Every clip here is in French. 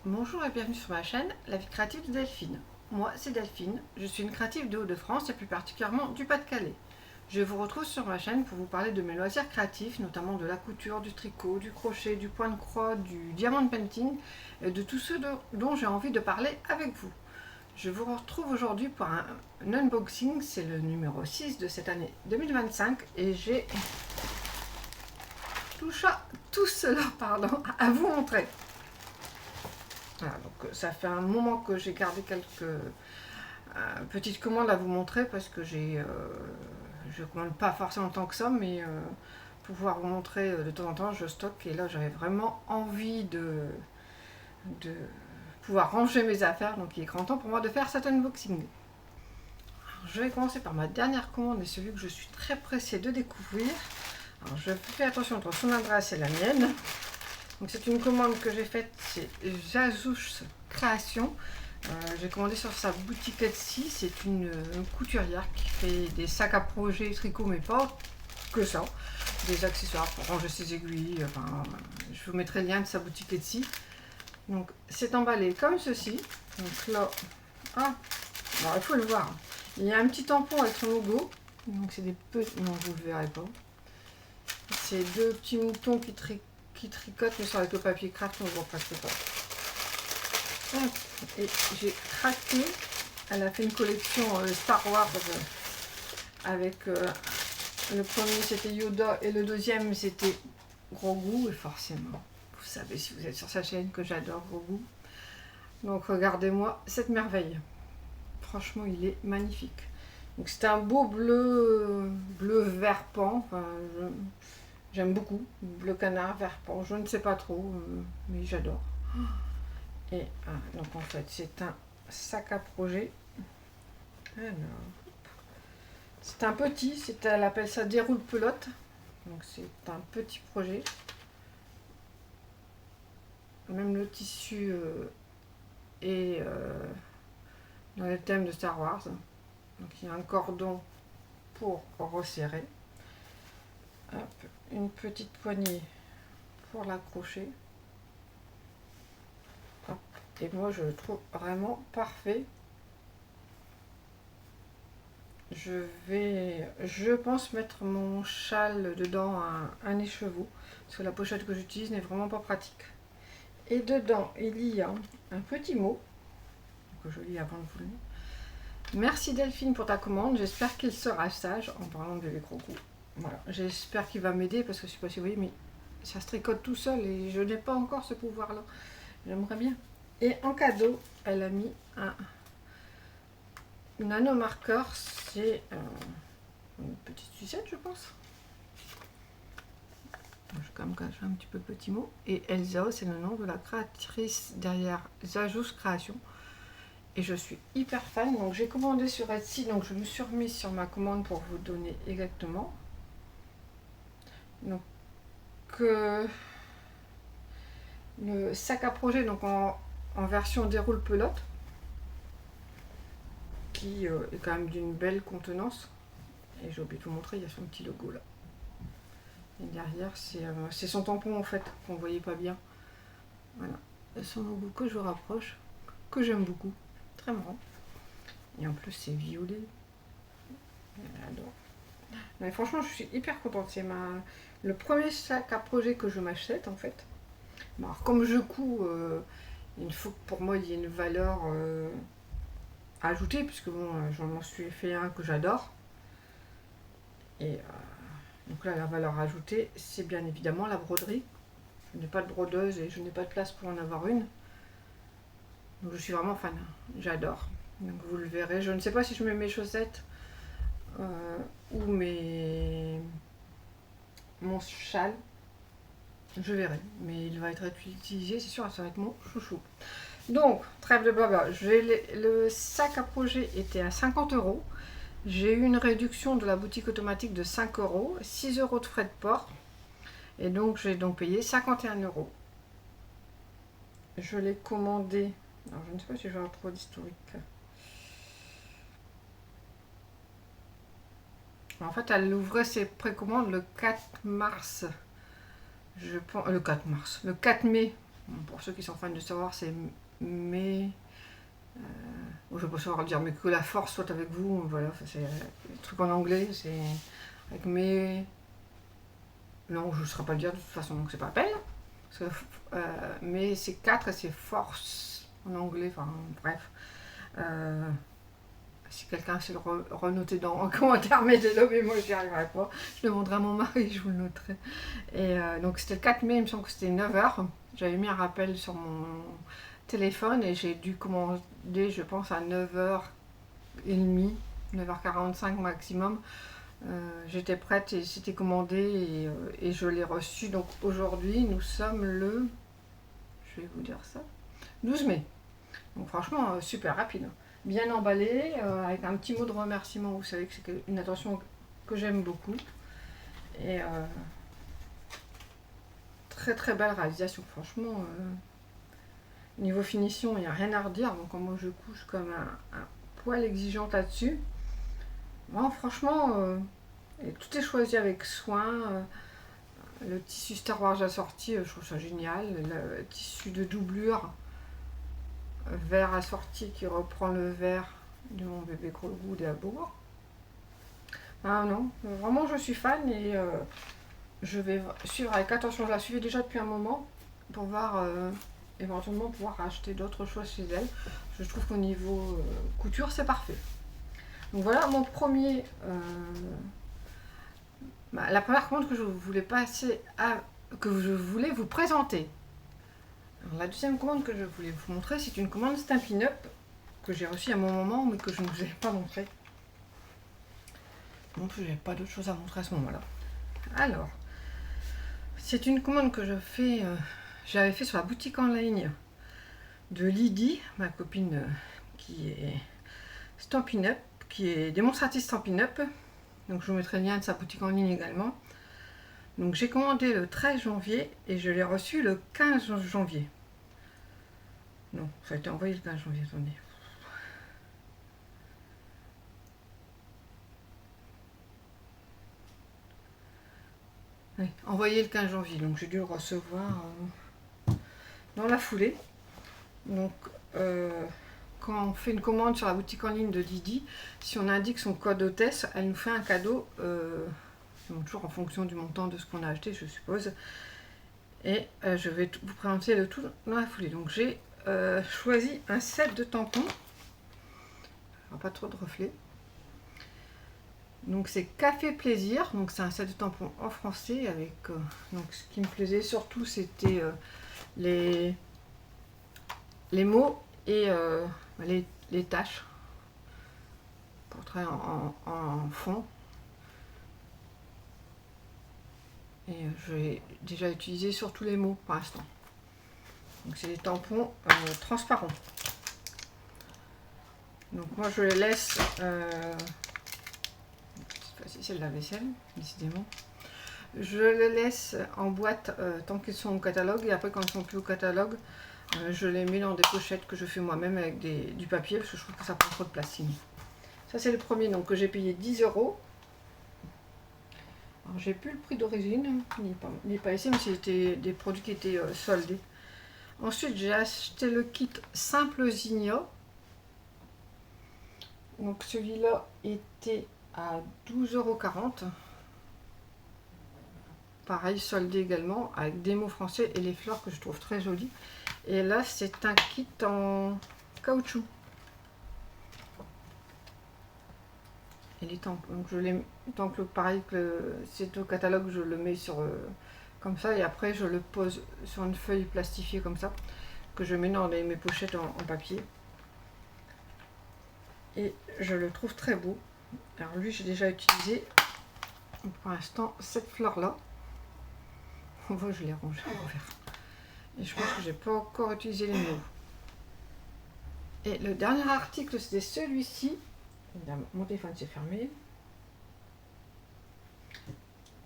Bonjour et bienvenue sur ma chaîne La vie créative de Delphine. Moi c'est Delphine, je suis une créative de Hauts-de-France et plus particulièrement du Pas-de-Calais. Je vous retrouve sur ma chaîne pour vous parler de mes loisirs créatifs, notamment de la couture, du tricot, du crochet, du point de croix, du diamond painting et de tout ce dont j'ai envie de parler avec vous. Je vous retrouve aujourd'hui pour un unboxing, c'est le numéro 6 de cette année 2025 et j'ai tout cela à vous montrer. Voilà, donc ça fait un moment que j'ai gardé quelques petites commandes à vous montrer parce que je commande pas forcément tant que ça, mais pour pouvoir vous montrer de temps en temps, je stocke et là j'avais vraiment envie de pouvoir ranger mes affaires, donc il est grand temps pour moi de faire cet unboxing. Alors, je vais commencer par ma dernière commande et celui que je suis très pressée de découvrir. Alors je fais attention entre son adresse et la mienne. Donc c'est une commande que j'ai faite chez Jazouche Création. J'ai commandé sur sa boutique Etsy. C'est une couturière qui fait des sacs à projet tricot, mais pas que ça. Des accessoires pour ranger ses aiguilles. Enfin, je vous mettrai le lien de sa boutique Etsy. Donc c'est emballé comme ceci. Donc là, alors il faut le voir. Il y a un petit tampon avec son logo. Donc c'est des petits. Non, vous ne le verrez pas. C'est deux petits moutons qui tricotent, mais sur avec le papier craft, on ne voit presque pas. Et j'ai craqué. Elle a fait une collection Star Wars avec le premier c'était Yoda et le deuxième c'était Grogu. Et forcément, vous savez si vous êtes sur sa chaîne que j'adore Grogu. Donc regardez-moi cette merveille. Franchement, il est magnifique. Donc c'est un beau bleu vert pan. Enfin, j'aime beaucoup. Bleu canard, vert pan. Je ne sais pas trop, mais j'adore. Et donc en fait c'est un sac à projet. Alors, c'est un petit, elle appelle ça déroule pelote. Donc c'est un petit projet. Même le tissu est dans le thème de Star Wars. Donc il y a un cordon pour resserrer. Hop, une petite poignée pour l'accrocher. Et moi je le trouve vraiment parfait. Je pense mettre mon châle dedans, un écheveau, parce que la pochette que j'utilise n'est vraiment pas pratique. Et dedans il y a un petit mot que je lis avant de vous le lire. Merci Delphine pour ta commande, j'espère qu'il sera sage, en parlant de gros coups. Voilà, j'espère qu'il va m'aider parce que je sais pas si vous voyez, mais ça se tricote tout seul et je n'ai pas encore ce pouvoir là. J'aimerais bien. Et en cadeau, elle a mis un nanomarqueur, c'est une petite sucette, je pense. Je vais quand même cacher un petit peu le petit mot. Et Elsa, c'est le nom de la créatrice derrière Jazouche Création. Et je suis hyper fan. Donc j'ai commandé sur Etsy, donc je me suis remise sur ma commande pour vous donner exactement. Donc le sac à projet, donc en version déroule pelote, qui est quand même d'une belle contenance. Et j'ai oublié de vous montrer, il y a son petit logo là. Et derrière, c'est son tampon en fait, qu'on ne voyait pas bien. Voilà. Et son logo que je rapproche, que j'aime beaucoup. Très marrant. Et en plus, c'est violet. J'adore. Mais franchement, je suis hyper contente. C'est le premier sac à projet que je m'achète en fait. Bon, alors, comme je couds, il faut que pour moi il y ait une valeur ajoutée, puisque bon, j'en suis fait un que j'adore. Et donc là, la valeur ajoutée, c'est bien évidemment la broderie. Je n'ai pas de brodeuse et je n'ai pas de place pour en avoir une. Donc je suis vraiment fan. J'adore. Donc vous le verrez. Je ne sais pas si je mets mes chaussettes ou mon châle. Je verrai. Mais il va être utilisé, c'est sûr, ça va être mon chouchou. Donc, trêve de blabla. Le sac à projet était à 50 €. J'ai eu une réduction de la boutique automatique de 5 €, 6 € de frais de port. Et donc, j'ai donc payé 51 €. Je l'ai commandé. Alors, je ne sais pas si je vais retrouver l'historique. En fait, elle ouvrait ses précommandes le 4 mars. Je pense, le 4 mai. Bon, pour ceux qui sont fans de Star Wars, c'est mais... je ne vais pas savoir dire, mais que la force soit avec vous, voilà, c'est le truc en anglais, c'est avec mais... Non, je ne saurais pas le dire de toute façon, donc c'est pas la peine. Parce que, mais c'est 4 et c'est force en anglais, enfin bref. Si quelqu'un sait le renoter dans un commentaire, mettez-le, mais moi je n'y arriverai pas. Je demanderai à mon mari, je vous le noterai. Et donc c'était le 4 mai, il me semble que c'était 9h. J'avais mis un rappel sur mon téléphone et j'ai dû commander, je pense, à 9h30, 9h45 maximum. J'étais prête et c'était commandé et je l'ai reçu. Donc aujourd'hui, nous sommes le, je vais vous dire ça, 12 mai. Donc franchement, super rapide. Bien emballé, avec un petit mot de remerciement. Vous savez que c'est une attention que j'aime beaucoup. Et très très belle réalisation. Franchement, niveau finition, il n'y a rien à redire. Donc moi je couche comme un poil exigeante là-dessus. Bon, franchement, tout est choisi avec soin. Le tissu Star Wars assorti, je trouve ça génial. Le tissu de doublure vert assorti qui reprend le vert de mon bébé Grogu d'Abour. Ah non, vraiment je suis fan et je vais suivre avec attention. Je la suivais déjà depuis un moment pour voir éventuellement pouvoir acheter d'autres choses chez elle. Je trouve qu'au niveau couture c'est parfait. Donc voilà mon premier... la première commande que je voulais passer que je voulais vous présenter. Alors, la deuxième commande que je voulais vous montrer, c'est une commande Stampin' Up que j'ai reçue à mon moment, mais que je ne vous ai pas montré. Donc je n'avais pas d'autre chose à montrer à ce moment-là. Alors, c'est une commande que j'avais fait sur la boutique en ligne de Lydie, ma copine qui est Stampin' Up, qui est démonstratrice Stampin' Up. Donc je vous mettrai le lien de sa boutique en ligne également. Donc j'ai commandé le 13 janvier et je l'ai reçu le 15 janvier. Non, ça a été envoyé le 15 janvier, attendez. Oui, envoyé le 15 janvier, donc j'ai dû le recevoir dans la foulée. Donc quand on fait une commande sur la boutique en ligne de Didi, si on indique son code hôtesse, elle nous fait un cadeau, toujours en fonction du montant de ce qu'on a acheté, je suppose. Et je vais vous présenter le tout dans la foulée. Donc j'ai choisi un set de tampons. Alors, pas trop de reflets. Donc c'est Café Plaisir. Donc c'est un set de tampons en français avec. Donc ce qui me plaisait surtout c'était les mots et les tâches. Portrait en fond. Et je vais déjà utiliser sur tous les mots pour l'instant. Donc c'est des tampons transparents. Donc moi je les laisse, cette fois-ci c'est de la vaisselle, décidément. Je les laisse en boîte tant qu'ils sont au catalogue et après quand ils sont plus au catalogue, je les mets dans des pochettes que je fais moi-même avec du papier parce que je trouve que ça prend trop de place sinon. Ça c'est le premier donc que j'ai payé 10 €. Alors j'ai plus le prix d'origine, il n'est pas ici mais c'était des produits qui étaient soldés. Ensuite j'ai acheté le kit Simple Zinnia. Donc celui-là était à 12,40 €. Pareil, soldé également, avec des mots français et les fleurs que je trouve très jolies. Et là, c'est un kit en caoutchouc. Et les tampons, donc je les donc pareil que c'est au catalogue, je le mets sur comme ça et après je le pose sur une feuille plastifiée comme ça que je mets dans mes pochettes en papier. Et je le trouve très beau. Alors lui j'ai déjà utilisé pour l'instant cette fleur là. On voit je l'ai rangé à l'envers. Et je pense que j'ai pas encore utilisé les mots. Et le dernier article c'était celui-ci. Mon téléphone s'est fermé.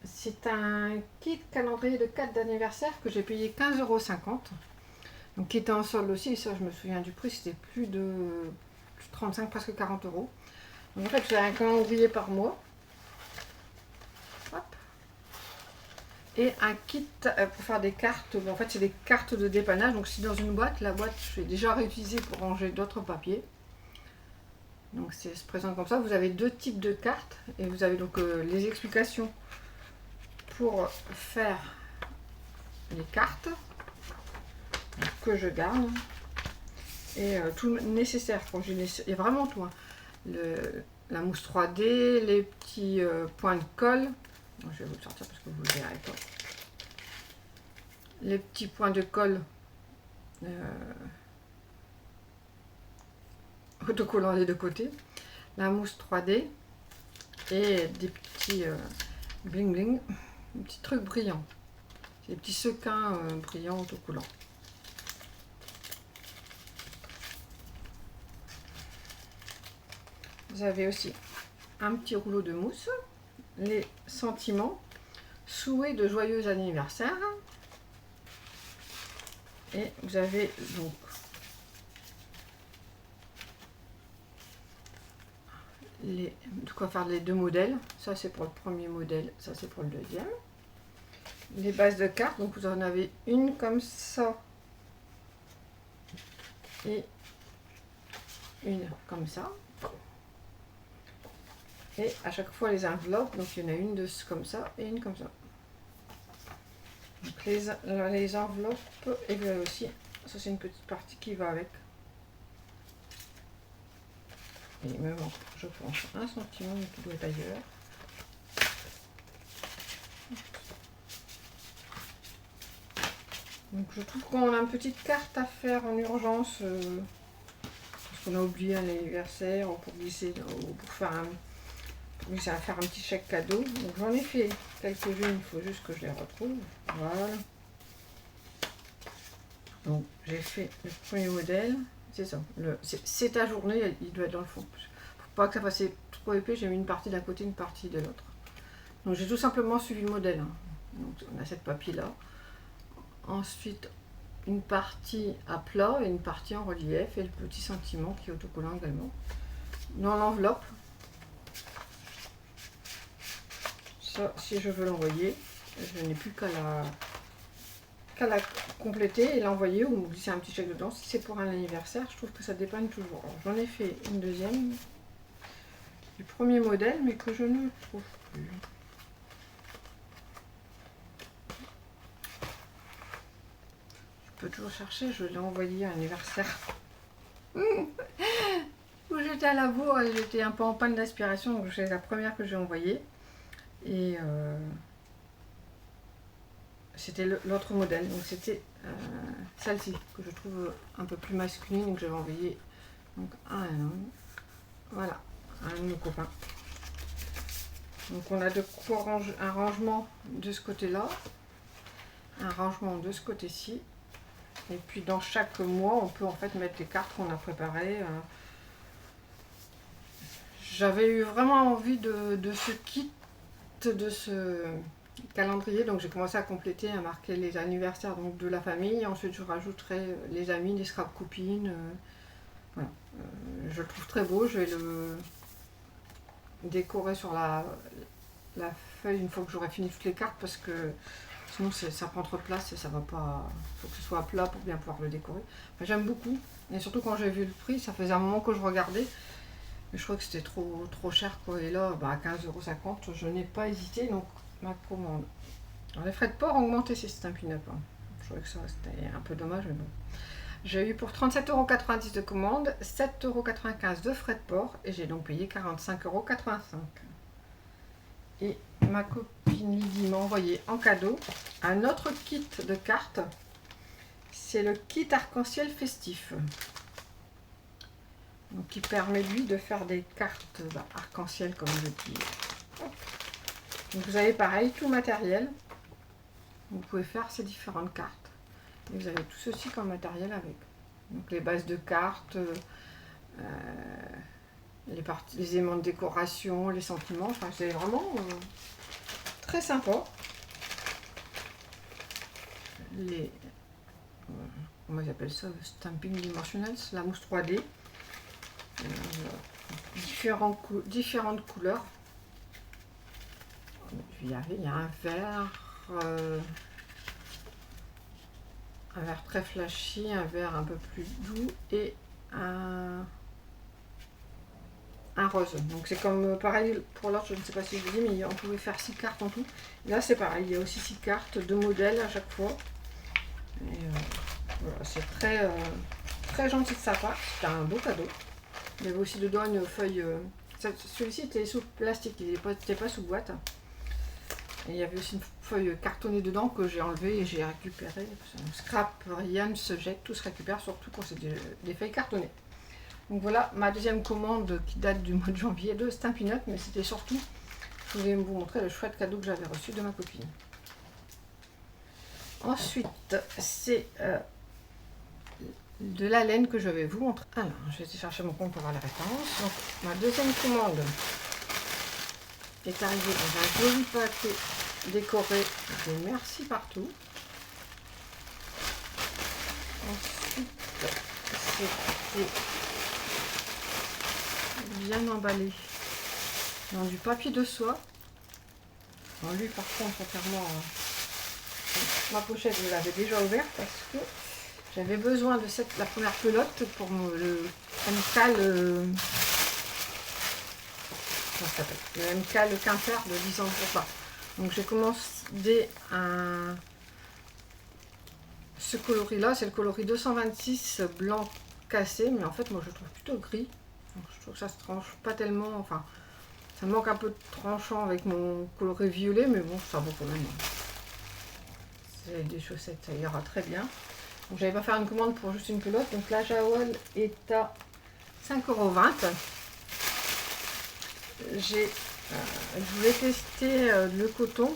C'est un kit calendrier de 4 d'anniversaire que j'ai payé 15,50 €. Donc qui était en solde aussi, et ça je me souviens du prix, c'était plus de 35, presque 40 €. Donc en fait j'ai un calendrier par mois. Hop. et un kit pour faire des cartes. En fait, c'est des cartes de dépannage. Donc, si dans une boîte, la boîte, je l'ai déjà réutilisée pour ranger d'autres papiers. Donc, ça se présente comme ça. Vous avez deux types de cartes et vous avez donc les explications pour faire les cartes que je garde et tout nécessaire. Il y a vraiment tout. Hein. La mousse 3D, les petits points de colle. Bon, je vais vous le sortir parce que vous ne le verrez pas. Les petits points de colle autocollants des deux côtés. La mousse 3D et des petits bling bling, des petits trucs brillants. Des petits sequins brillants autocollants. Vous avez aussi un petit rouleau de mousse, les sentiments, souhaits de joyeux anniversaire. Et vous avez donc de quoi faire les deux modèles. Ça c'est pour le premier modèle, ça c'est pour le deuxième. Les bases de cartes, donc vous en avez une comme ça et une comme ça. Et à chaque fois les enveloppes, donc il y en a une de comme ça et une comme ça. Donc les enveloppes, et vous avez aussi, ça c'est une petite partie qui va avec. Et il me manque, je pense, un sentiment mais qui doit être ailleurs. Donc je trouve qu'on a une petite carte à faire en urgence, parce qu'on a oublié un anniversaire, pour glisser, pour faire un petit chèque cadeau. Donc j'en ai fait quelques-unes, il faut juste que je les retrouve. Voilà. Donc j'ai fait le premier modèle, c'est ça. C'est ta journée, il doit être dans le fond. Pour pas que ça fasse trop épais, j'ai mis une partie d'un côté, une partie de l'autre. Donc j'ai tout simplement suivi le modèle. Hein. Donc on a cette papier-là. Ensuite, une partie à plat et une partie en relief et le petit sentiment qui est autocollant également. Dans l'enveloppe, ça, si je veux l'envoyer, je n'ai plus qu'à la compléter et l'envoyer ou me glisser un petit chèque dedans. Si c'est pour un anniversaire, je trouve que ça dépanne toujours. J'en ai fait une deuxième du premier modèle, mais que je ne trouve plus. Je peux toujours chercher, je l'ai envoyé à un anniversaire. Où j'étais à la bourre et j'étais un peu en panne d'aspiration, donc c'est la première que j'ai envoyée. Et c'était l'autre modèle, donc c'était celle-ci que je trouve un peu plus masculine et que j'avais envoyée donc à un homme. Voilà, à un de nos copains. Donc on a un rangement de ce côté-là, un rangement de ce côté-ci. Et puis dans chaque mois, on peut en fait mettre les cartes qu'on a préparées. J'avais eu vraiment envie de ce kit, de ce calendrier, donc j'ai commencé à compléter, à marquer les anniversaires donc, de la famille. Ensuite, je rajouterai les amis, les scrap copines. Voilà. Je le trouve très beau. Je vais le décorer sur la feuille une fois que j'aurai fini toutes les cartes parce que sinon ça prend trop de place et ça va pas. Il faut que ce soit plat pour bien pouvoir le décorer. Enfin, j'aime beaucoup. Et surtout quand j'ai vu le prix, ça faisait un moment que je regardais. Mais je crois que c'était trop cher quoi. Et là, bah, à 15,50 €, je n'ai pas hésité. Donc ma commande. Alors les frais de port ont augmenté si c'est un pin-up. Hein. Je trouvais que ça c'était un peu dommage, mais bon. J'ai eu pour 37,90 € de commande, 7,95 € de frais de port et j'ai donc payé 45,85 €. Et ma copine Lydie m'a envoyé en cadeau un autre kit de cartes. C'est le kit arc-en-ciel festif. Donc qui permet lui de faire des cartes arc-en-ciel comme je dis. Donc vous avez pareil tout matériel. Vous pouvez faire ces différentes cartes. Et vous avez tout ceci comme matériel avec. Donc les bases de cartes, les aimants de décoration, les sentiments. Enfin c'est vraiment très sympa. Comment ils appellent ça, stamping dimensionnel, la mousse 3D. Différentes couleurs. Je vais y arriver. Il y a un vert, très flashy, un vert un peu plus doux et un rose. Donc c'est comme pareil pour l'autre, je ne sais pas si je vous dis, mais on pouvait faire 6 cartes en tout. Là c'est pareil, il y a aussi 6 cartes, 2 modèles à chaque fois. Et voilà, c'est très gentil de sa part, c'est un beau cadeau. Il y avait aussi dedans une feuille, celui-ci était sous plastique, il n'était pas sous boîte. Et il y avait aussi une feuille cartonnée dedans que j'ai enlevée et j'ai récupéré. Scrap, rien ne se jette, tout se récupère, surtout quand c'est des feuilles cartonnées. Donc voilà ma deuxième commande qui date du mois de janvier de Stampin' Up, mais c'était surtout, je voulais vous montrer le chouette cadeau que j'avais reçu de ma copine. Ensuite, c'est de la laine que je vais vous montrer. Alors, je vais essayer de chercher mon compte pour avoir la référence. Donc, ma deuxième commande est arrivée dans un joli paquet décoré des merci partout. Ensuite, c'était bien emballé dans du papier de soie. Alors lui par contre, contrairement à ma pochette, je l'avais déjà ouverte parce que j'avais besoin de la première pelote pour le MK, le MK, le Quimper de 10 ans pour pas. Donc j'ai commandé ce coloris là, c'est le coloris 226 blanc cassé, mais en fait moi je le trouve plutôt gris. Donc, je trouve que ça se tranche pas tellement, enfin ça manque un peu de tranchant avec mon coloris violet, mais bon ça vaut quand même. C'est des chaussettes, ça ira très bien. Donc j'avais pas faire une commande pour juste une pelote, donc la Jawel est à 5,20 €. Je voulais tester le coton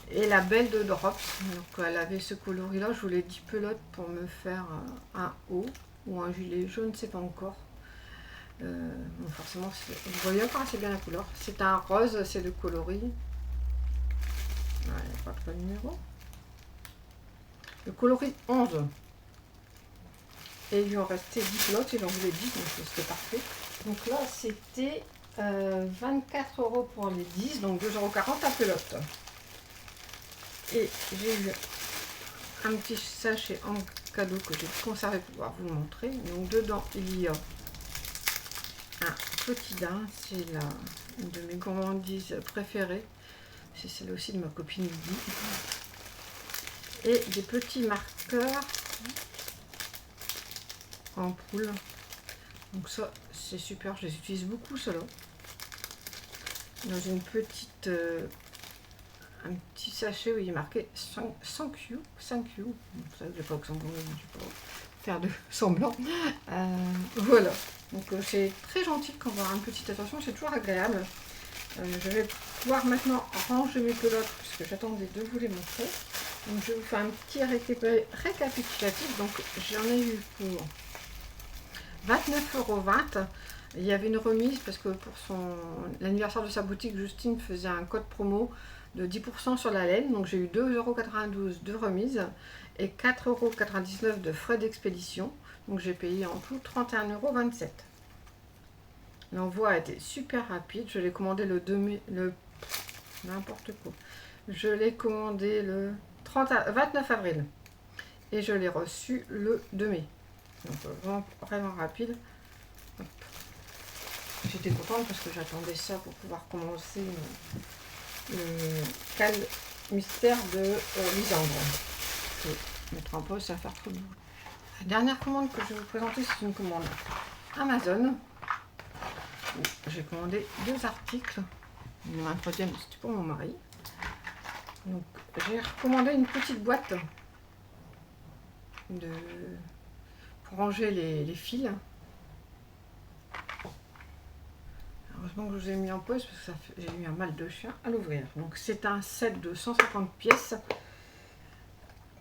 et la belle de Drops. Donc elle avait ce coloris là, je voulais 10 pelotes pour me faire un haut ou un gilet, je ne sais pas encore. Bon, forcément, vous voyez encore assez bien la couleur. C'est un rose, c'est le coloris. Il n'y a pas trop de numéro. Le coloris 11. Et il lui en restait 10 pelotes, il en voulait 10, donc c'était parfait. Donc là, c'était 24 € pour les 10, donc 2,40 € la pelote. Et j'ai eu un petit sachet en cadeau que j'ai conservé pour pouvoir vous montrer. Donc dedans, il y a un petit daim, c'est une de mes gourmandises préférées. C'est celle aussi de ma copine Lydie. Et des petits marqueurs en poule. Donc ça, c'est super, je les utilise beaucoup ceux-là. Dans une petite... un petit sachet où il est marqué 5Q. 5Q. Ça, je n'ai pas que je ne vais pas faire de semblant. Voilà. Donc c'est très gentil quand on a une petite attention, c'est toujours agréable. Je vais pouvoir maintenant ranger mes pelotes puisque j'attendais de vous les montrer. Donc je vais vous faire un petit récapitulatif. Donc j'en ai eu pour 29,20 €. Il y avait une remise parce que pour l'anniversaire de sa boutique, Justine faisait un code promo de 10% sur la laine. Donc j'ai eu 2,92 € de remise et 4,99 € de frais d'expédition. Donc j'ai payé en tout 31,27 €. L'envoi a été super rapide. Je l'ai commandé n'importe quoi. Je l'ai commandé le 29 avril et je l'ai reçu le 2 mai. Donc vraiment rapide. J'étais contente parce que j'attendais ça pour pouvoir commencer le cal mystère de Lisandre. Je vais mettre en pause, ça va faire trop de bout. La dernière commande que je vais vous présenter, c'est une commande Amazon. J'ai commandé 2 articles. Un troisième, c'était pour mon mari. Donc j'ai recommandé une petite boîte pour ranger les fils. Heureusement que je vous ai mis en pause parce que j'ai eu un mal de chien à l'ouvrir. Donc c'est un set de 150 pièces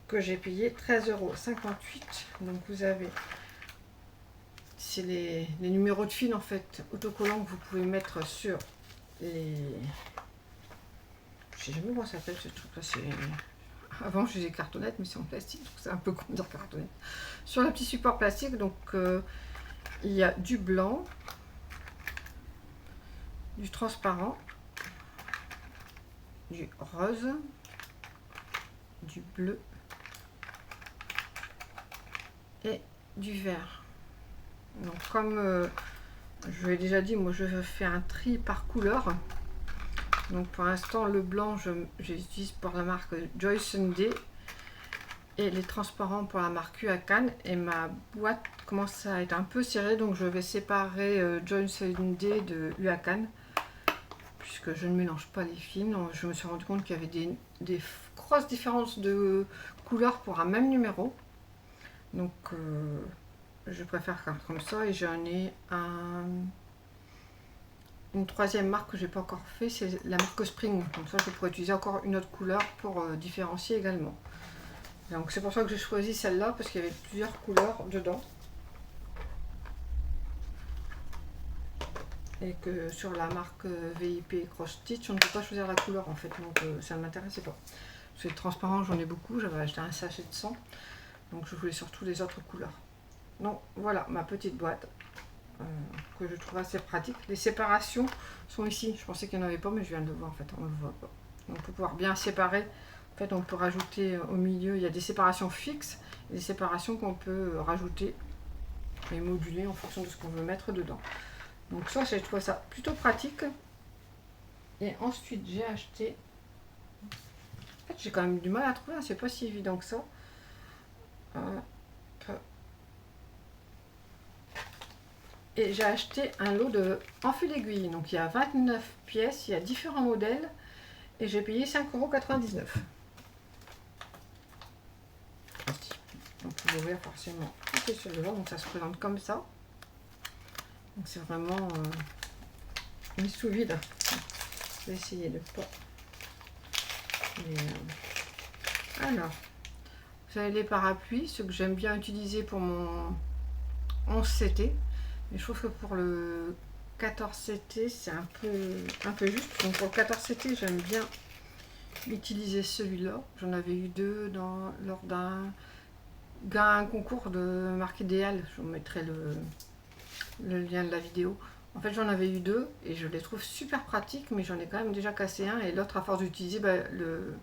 que j'ai payé 13,58 €. Donc vous avez, c'est les numéros de fil en fait autocollants que vous pouvez mettre sur les... Je sais jamais comment ça s'appelle ce truc là. Avant je faisais cartonnette mais c'est en plastique donc c'est un peu con de dire cartonnette. Sur le petit support plastique donc il y a du blanc, du transparent, du rose, du bleu et du vert. Donc comme je l'ai déjà dit, moi je fais un tri par couleur. Donc pour l'instant le blanc j'utilise pour la marque Joy Sunday et les transparents pour la marque UACAN, et ma boîte commence à être un peu serrée, donc je vais séparer Joy Sunday de UACAN puisque je ne mélange pas les films. Donc, je me suis rendu compte qu'il y avait des grosses différences de couleurs pour un même numéro, donc je préfère faire comme ça. Et j'en ai une troisième marque que j'ai pas encore fait, c'est la marque Spring. Comme ça je pourrais utiliser encore une autre couleur pour différencier également. Donc c'est pour ça que j'ai choisi celle-là, parce qu'il y avait plusieurs couleurs dedans. Et que sur la marque VIP Cross Stitch, on ne peut pas choisir la couleur en fait, donc ça ne m'intéressait pas. C'est transparent, j'en ai beaucoup, j'avais acheté un sachet de 100, donc je voulais surtout les autres couleurs. Donc voilà ma petite boîte que je trouve assez pratique. Les séparations sont ici, je pensais qu'il n'y en avait pas, mais je viens de le voir en fait, on ne le voit pas. Donc pour pouvoir bien séparer, en fait on peut rajouter au milieu, il y a des séparations fixes et des séparations qu'on peut rajouter et moduler en fonction de ce qu'on veut mettre dedans. Donc ça, j'ai trouvé ça plutôt pratique. Et ensuite, j'ai acheté... En fait, j'ai quand même du mal à trouver, hein, c'est pas si évident que ça. Et j'ai acheté un lot de en fil aiguille. Donc il y a 29 pièces, il y a différents modèles. Et j'ai payé 5,99 €. On peut ouvrir forcément sur le bord, donc ça se présente comme ça. Donc c'est vraiment mis sous vide. Je vais essayer de pas. Alors, vous avez les parapluies, ceux que j'aime bien utiliser pour mon 11CT. Mais je trouve que pour le 14CT, c'est un peu juste. Donc pour le 14CT, j'aime bien utiliser celui-là. J'en avais eu deux lors d'un concours de marque idéale. Je vous mettrai le lien de la vidéo. En fait, j'en avais eu deux et je les trouve super pratiques, mais j'en ai quand même déjà cassé un, et l'autre, à force d'utiliser, le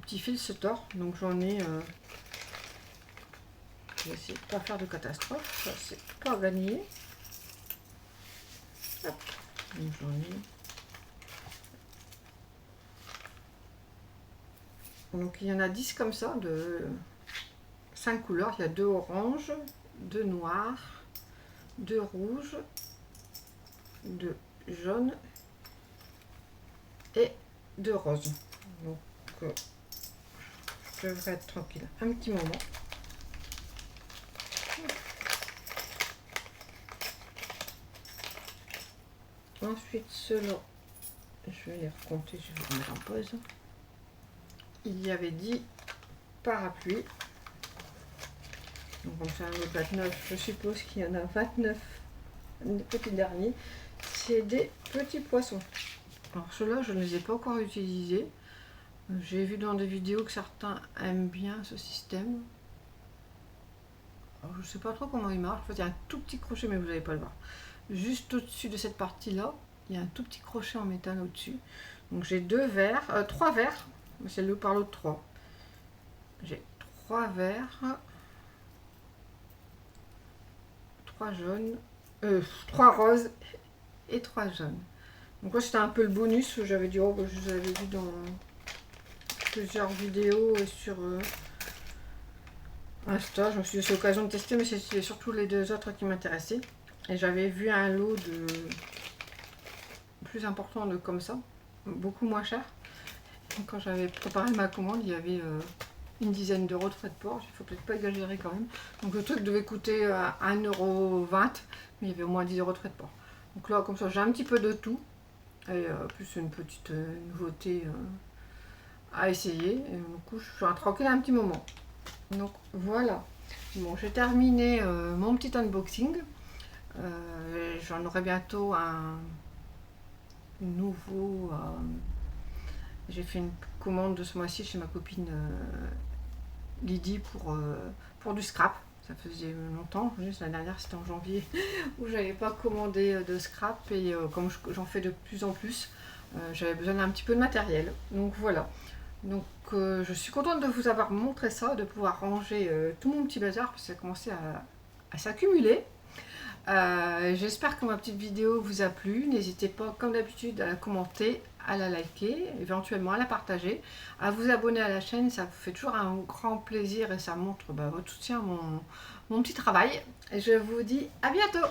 petit fil se tord. Donc j'en ai... je vais essayer de ne pas faire de catastrophe, ça c'est pas gagné. Hop. Donc j'en ai... Donc il y en a 10 comme ça, de 5 couleurs. Il y a 2 oranges, 2 noirs, 2 rouges, 2 jaunes et 2 roses. Donc je devrais être tranquille un petit moment. Ensuite ceux-là, je vais les recompter, je vais les remettre en pause. Il y avait 10 parapluies. Donc comme ça, le 29, je suppose qu'il y en a 29 petits derniers. C'est des petits poissons. Alors ceux-là, je ne les ai pas encore utilisés. J'ai vu dans des vidéos que certains aiment bien ce système. Alors, je ne sais pas trop comment il marche. En fait, il y a un tout petit crochet, mais vous n'allez pas le voir. Juste au-dessus de cette partie-là, il y a un tout petit crochet en métal au-dessus. Donc j'ai 3 verres. C'est le par l'autre 3. J'ai 3 verts, 3 jaunes, 3 roses et 3 jaunes. Donc là c'était un peu le bonus. J'avais dit, oh, je vous avais vu dans plusieurs vidéos et sur Insta. Je me suis dit c'est l'occasion de tester, mais c'était surtout les deux autres qui m'intéressaient. Et j'avais vu un lot de plus important de comme ça, beaucoup moins cher. Quand j'avais préparé ma commande, il y avait une dizaine d'euros de frais de port. Il faut peut-être pas exagérer quand même. Donc le truc devait coûter 1,20 €, mais il y avait au moins 10 € de frais de port. Donc là, comme ça, j'ai un petit peu de tout. Et plus une petite nouveauté à essayer. Et du coup, je suis tranquille un petit moment. Donc voilà. Bon, j'ai terminé mon petit unboxing. J'en aurai bientôt un nouveau... j'ai fait une commande de ce mois-ci chez ma copine Lydie pour du scrap. Ça faisait longtemps, juste la dernière c'était en janvier, où j'avais pas commandé de scrap, et comme j'en fais de plus en plus, j'avais besoin d'un petit peu de matériel. Donc voilà, Donc je suis contente de vous avoir montré ça, de pouvoir ranger tout mon petit bazar, parce que ça a commencé à s'accumuler. J'espère que ma petite vidéo vous a plu. N'hésitez pas, comme d'habitude, à la commenter, à la liker, éventuellement à la partager, à vous abonner à la chaîne. Ça vous fait toujours un grand plaisir et ça montre votre soutien à mon petit travail. Et je vous dis à bientôt.